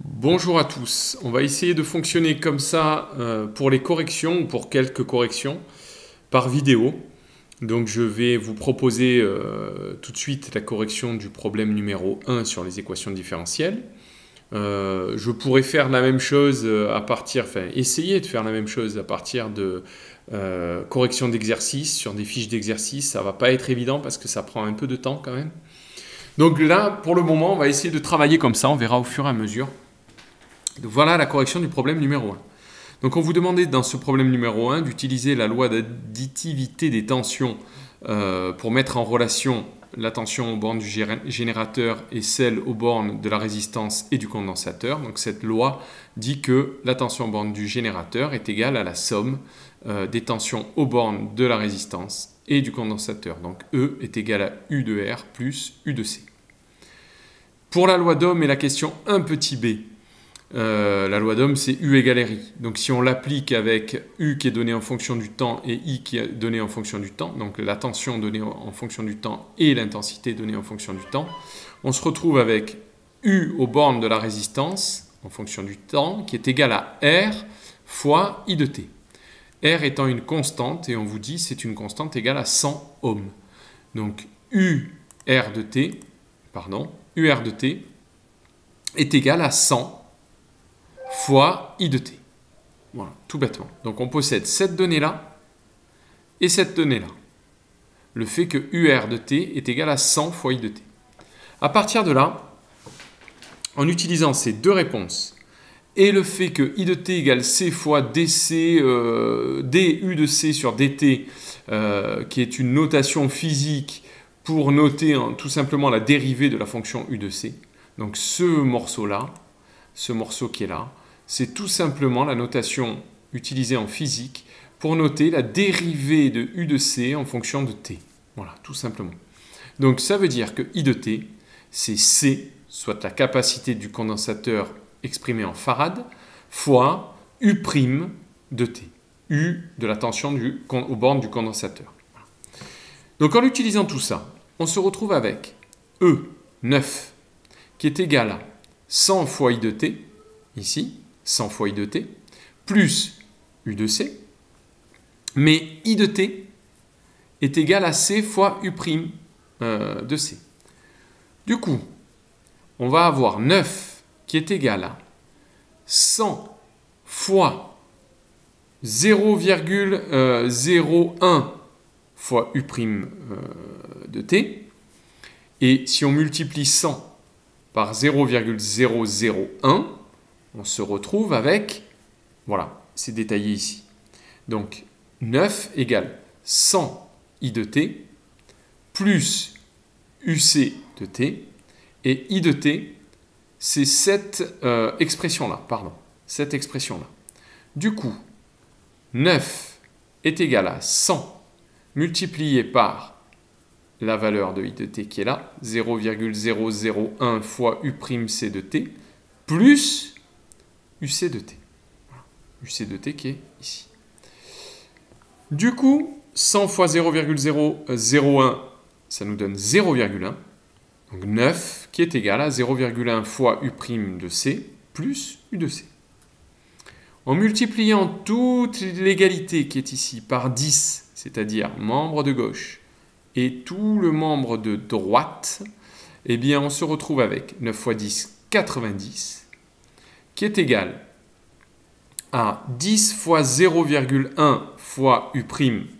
Bonjour à tous, on va essayer de fonctionner comme ça pour les corrections ou pour quelques corrections par vidéo. Donc je vais vous proposer tout de suite la correction du problème numéro 1 sur les équations différentielles. Je pourrais faire la même chose essayer de faire la même chose à partir de corrections d'exercices sur des fiches d'exercices. Ça va pas être évident parce que ça prend un peu de temps quand même. Donc là, pour le moment, on va essayer de travailler comme ça, on verra au fur et à mesure. Donc voilà la correction du problème numéro 1. Donc on vous demandait dans ce problème numéro 1 d'utiliser la loi d'additivité des tensions pour mettre en relation la tension aux bornes du générateur et celle aux bornes de la résistance et du condensateur. Donc cette loi dit que la tension aux bornes du générateur est égale à la somme des tensions aux bornes de la résistance et du condensateur. Donc E est égal à U de R plus U de C. Pour la loi d'Ohm et la question 1 petit b, la loi d'Ohm, c'est U égale RI. Donc si on l'applique avec U qui est donné en fonction du temps et I qui est donné en fonction du temps, donc la tension donnée en fonction du temps et l'intensité donnée en fonction du temps, on se retrouve avec U aux bornes de la résistance en fonction du temps qui est égal à R fois I de t. R étant une constante, et on vous dit c'est une constante égale à 100 ohms. Donc UR de t est égal à 100 fois I de t. Voilà, tout bêtement. Donc on possède cette donnée-là et cette donnée-là. Le fait que UR de t est égal à 100 fois I de t. À partir de là, en utilisant ces deux réponses et le fait que I de t égale C fois dC, du de C sur dt, qui est une notation physique pour noter tout simplement la dérivée de la fonction U de C. Donc ce morceau-là, ce morceau qui est là, c'est tout simplement la notation utilisée en physique pour noter la dérivée de U de C en fonction de t. Voilà, tout simplement. Donc ça veut dire que I de t, c'est C, soit la capacité du condensateur exprimée en farad, fois U' de t. U de la tension aux bornes du condensateur. Voilà. Donc en utilisant tout ça, on se retrouve avec E9 qui est égal à 100 fois I de t, ici, 100 fois I de t, plus U de C, mais I de t est égal à C fois U' de C. Du coup, on va avoir 9 qui est égal à 100 fois 0,01 fois U' de t, et si on multiplie 100 par 0,001, on se retrouve avec, voilà, c'est détaillé ici. Donc 9 égale 100 I de t plus UC de t, et I de t, c'est cette expression-là, cette expression-là. Du coup, 9 est égal à 100 multiplié par la valeur de I de t qui est là, 0,001 fois U'C de t, plus UC de t. Voilà. UC de t qui est ici. Du coup, 100 fois 0,001, ça nous donne 0,1. Donc 9 qui est égal à 0,1 fois U' de c plus U de c. En multipliant toute l'égalité qui est ici par 10, c'est-à-dire membre de gauche, et tout le membre de droite, eh bien on se retrouve avec 9 fois 10, 90, qui est égal à 10 fois 0,1 fois U',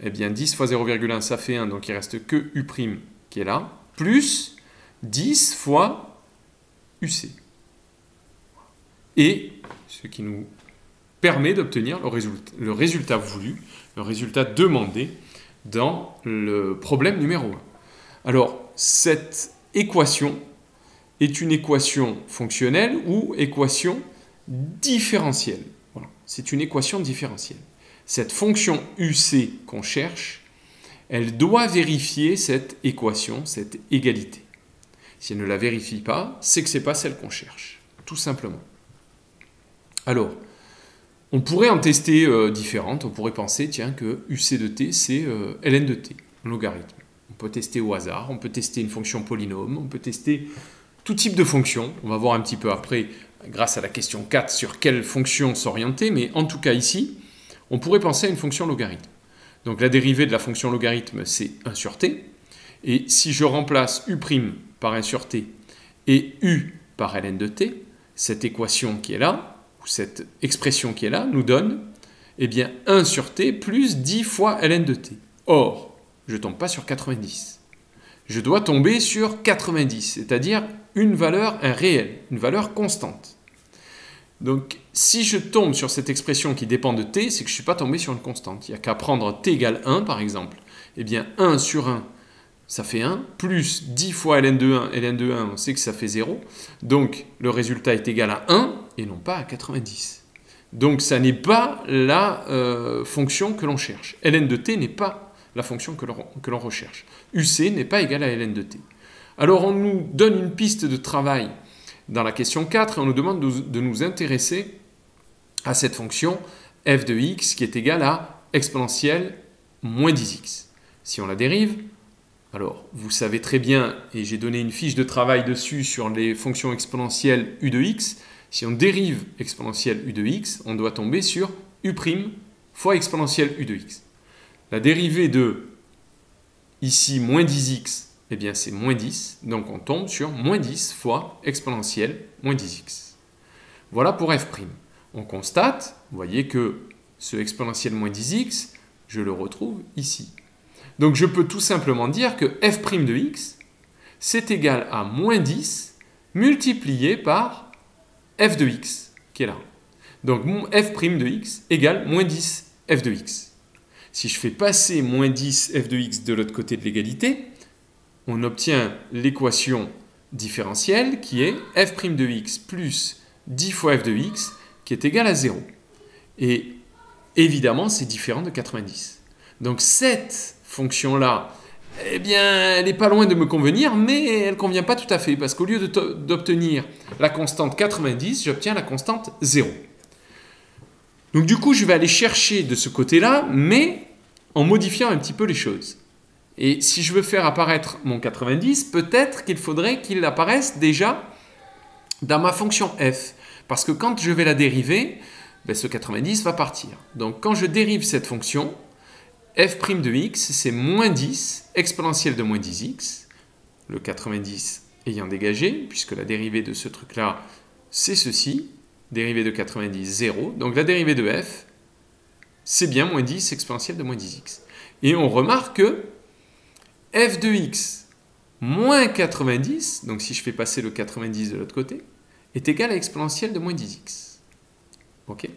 eh bien 10 fois 0,1 ça fait 1, donc il ne reste que U' qui est là, plus 10 fois UC. Et ce qui nous permet d'obtenir le résultat voulu, le résultat demandé dans le problème numéro 1. Alors, cette équation est une équation fonctionnelle ou équation différentielle. Voilà. C'est une équation différentielle. Cette fonction UC qu'on cherche, elle doit vérifier cette équation, cette égalité. Si elle ne la vérifie pas, c'est que ce n'est pas celle qu'on cherche, tout simplement. Alors, on pourrait en tester différentes. On pourrait penser, tiens, que UC de t, c'est ln de t, un logarithme. On peut tester au hasard, on peut tester une fonction polynôme, on peut tester tout type de fonction. On va voir un petit peu après grâce à la question 4 sur quelle fonction s'orienter, mais en tout cas ici, on pourrait penser à une fonction logarithme. Donc la dérivée de la fonction logarithme, c'est 1 sur t. Et si je remplace u' par 1 sur t et u par ln de t, cette équation qui est là, ou cette expression qui est là, nous donne eh bien, 1 sur t plus 10 fois ln de t. Or, je ne tombe pas sur 90. Je dois tomber sur 90, c'est-à-dire une valeur, un réel, une valeur constante. Donc, si je tombe sur cette expression qui dépend de t, c'est que je ne suis pas tombé sur une constante. Il n'y a qu'à prendre t égale 1, par exemple. Eh bien, 1 sur 1, ça fait 1, plus 10 fois ln de 1, ln de 1, on sait que ça fait 0. Donc, le résultat est égal à 1 et non pas à 90. Donc, ça n'est pas la fonction que l'on cherche. Ln de t n'est pas la fonction que l'on recherche. UC n'est pas égal à ln de t. Alors, on nous donne une piste de travail dans la question 4, et on nous demande de nous intéresser à cette fonction f de x qui est égale à exponentielle moins 10x. Si on la dérive, alors vous savez très bien, et j'ai donné une fiche de travail dessus sur les fonctions exponentielles u de x, si on dérive exponentielle u de x, on doit tomber sur u' fois exponentielle u de x. La dérivée de, ici, moins 10x, eh bien c'est moins 10, donc on tombe sur moins 10 fois exponentielle moins 10x. Voilà pour f'. On constate, vous voyez que ce exponentielle moins 10x, je le retrouve ici. Donc je peux tout simplement dire que f' de x, c'est égal à moins 10 multiplié par f de x, qui est là. Donc f' de x égale moins 10 f de x. Si je fais passer moins 10 f de x de l'autre côté de l'égalité, on obtient l'équation différentielle qui est f' de x plus 10 fois f de x qui est égal à 0. Et évidemment, c'est différent de 90. Donc cette fonction-là, eh bien, elle n'est pas loin de me convenir, mais elle ne convient pas tout à fait, parce qu'au lieu d'obtenir la constante 90, j'obtiens la constante 0. Donc du coup, je vais aller chercher de ce côté-là, mais en modifiant un petit peu les choses. Et si je veux faire apparaître mon 90, peut-être qu'il faudrait qu'il apparaisse déjà dans ma fonction f. Parce que quand je vais la dériver, ben ce 90 va partir. Donc quand je dérive cette fonction, f' de x, c'est moins 10 exponentielle de moins 10x, le 90 ayant dégagé, puisque la dérivée de ce truc-là, c'est ceci, dérivée de 90, 0. Donc la dérivée de f, c'est bien moins 10 exponentielle de moins 10x. Et on remarque que f de x moins 90, donc si je fais passer le 90 de l'autre côté, est égal à exponentielle de moins 10x. Ok ?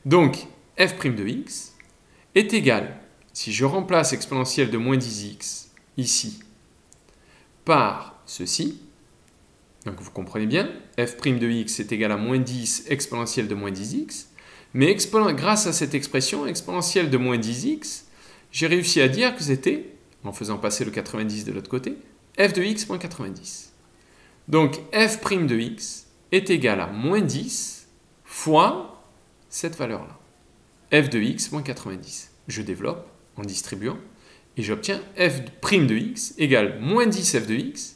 Donc, f' de x est égal, si je remplace exponentielle de moins 10x ici par ceci, donc vous comprenez bien, f' de x est égal à moins 10 exponentielle de moins 10x, mais grâce à cette expression, exponentielle de moins 10x, j'ai réussi à dire que c'était, en faisant passer le 90 de l'autre côté, f de x moins 90. Donc f' de x est égal à moins 10 fois cette valeur-là, f de x moins 90. Je développe en distribuant, et j'obtiens f' de x égale moins 10 f de x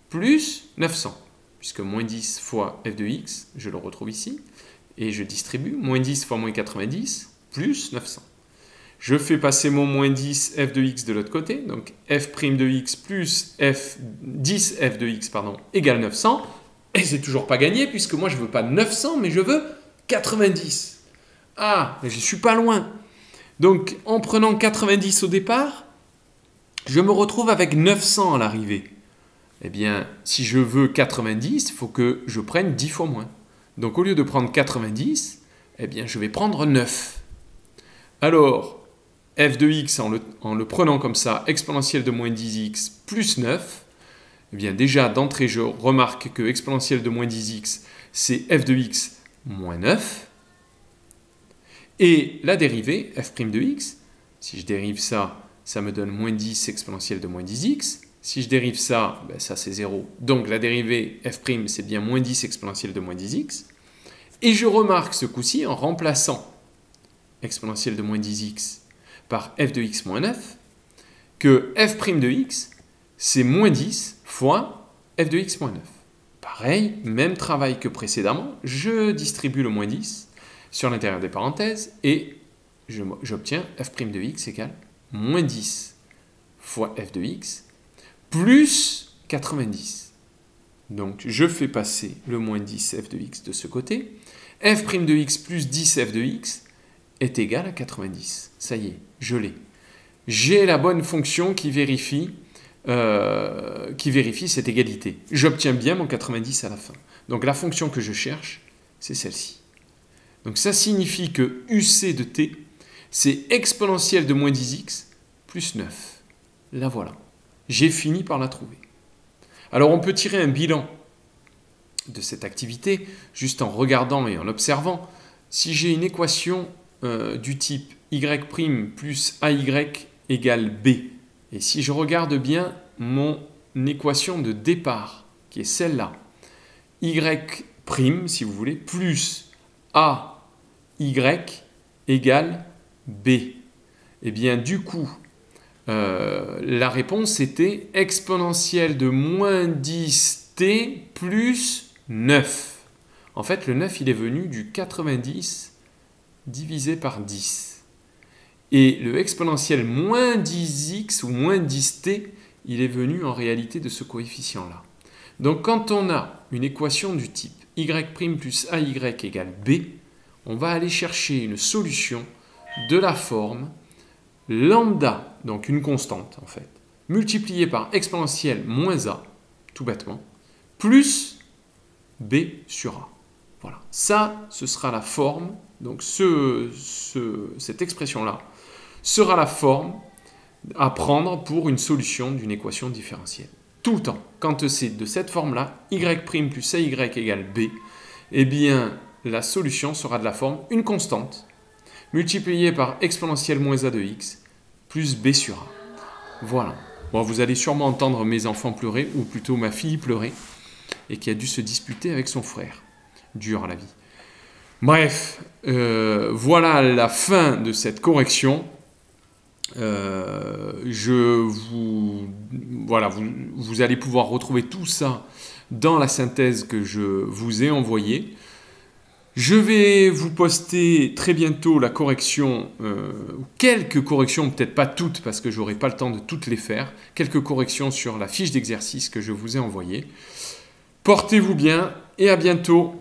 plus 900, puisque moins 10 fois f de x, je le retrouve ici, et je distribue moins 10 fois moins 90 plus 900. Je fais passer mon moins 10 f de x de l'autre côté, donc f' de x plus 10 f de x égale 900, et c'est toujours pas gagné, puisque moi je veux pas 900, mais je veux 90. Ah, mais je suis pas loin. Donc en prenant 90 au départ, je me retrouve avec 900 à l'arrivée. Eh bien, si je veux 90, il faut que je prenne 10 fois moins. Donc au lieu de prendre 90, eh bien je vais prendre 9. Alors, f de x, en le prenant comme ça, exponentielle de moins 10x plus 9, eh bien déjà d'entrée, je remarque que exponentielle de moins 10x, c'est f de x moins 9. Et la dérivée, f' de x, si je dérive ça, ça me donne moins 10 exponentielle de moins 10x. Si je dérive ça, ben ça c'est 0. Donc la dérivée f', c'est bien moins 10 exponentielle de moins 10x. Et je remarque ce coup-ci, en remplaçant exponentielle de moins 10x par f de x moins 9, que f' de x, c'est moins 10 fois f de x moins 9. Pareil, même travail que précédemment, je distribue le moins 10 sur l'intérieur des parenthèses et j'obtiens f' de x égale moins 10 fois f de x plus 90. Donc je fais passer le moins 10 f de x de ce côté. F' de x plus 10 f de x est égal à 90. Ça y est, je l'ai. J'ai la bonne fonction qui vérifie cette égalité. J'obtiens bien mon 90 à la fin. Donc la fonction que je cherche, c'est celle-ci. Donc ça signifie que UC de t, c'est exponentielle de moins 10x plus 9. La voilà. J'ai fini par la trouver. Alors on peut tirer un bilan de cette activité juste en regardant et en observant. Si j'ai une équation du type y' plus ay égale b, et si je regarde bien mon équation de départ, qui est celle-là, y', si vous voulez, plus ay égale b, et bien du coup, la réponse était exponentielle de moins 10t plus 9. En fait, le 9, il est venu du 90 divisé par 10. Et le exponentiel moins 10x ou moins 10t, il est venu en réalité de ce coefficient-là. Donc quand on a une équation du type y' plus ay égale b, on va aller chercher une solution de la forme lambda, donc une constante en fait, multipliée par exponentielle moins a, tout bêtement, plus b sur a. Voilà, ça, ce sera la forme, donc cette expression-là sera la forme à prendre pour une solution d'une équation différentielle. Tout le temps, quand c'est de cette forme-là, y' plus ay égale b, eh bien, la solution sera de la forme une constante multipliée par exponentielle moins a de x plus b sur a. Voilà. Bon, vous allez sûrement entendre mes enfants pleurer, ou plutôt ma fille pleurer, et qui a dû se disputer avec son frère. Dur la vie. Bref, voilà la fin de cette correction. Vous allez pouvoir retrouver tout ça dans la synthèse que je vous ai envoyée. Je vais vous poster très bientôt la correction, quelques corrections, peut-être pas toutes parce que je n'aurai pas le temps de toutes les faire, quelques corrections sur la fiche d'exercice que je vous ai envoyée. Portez-vous bien et à bientôt.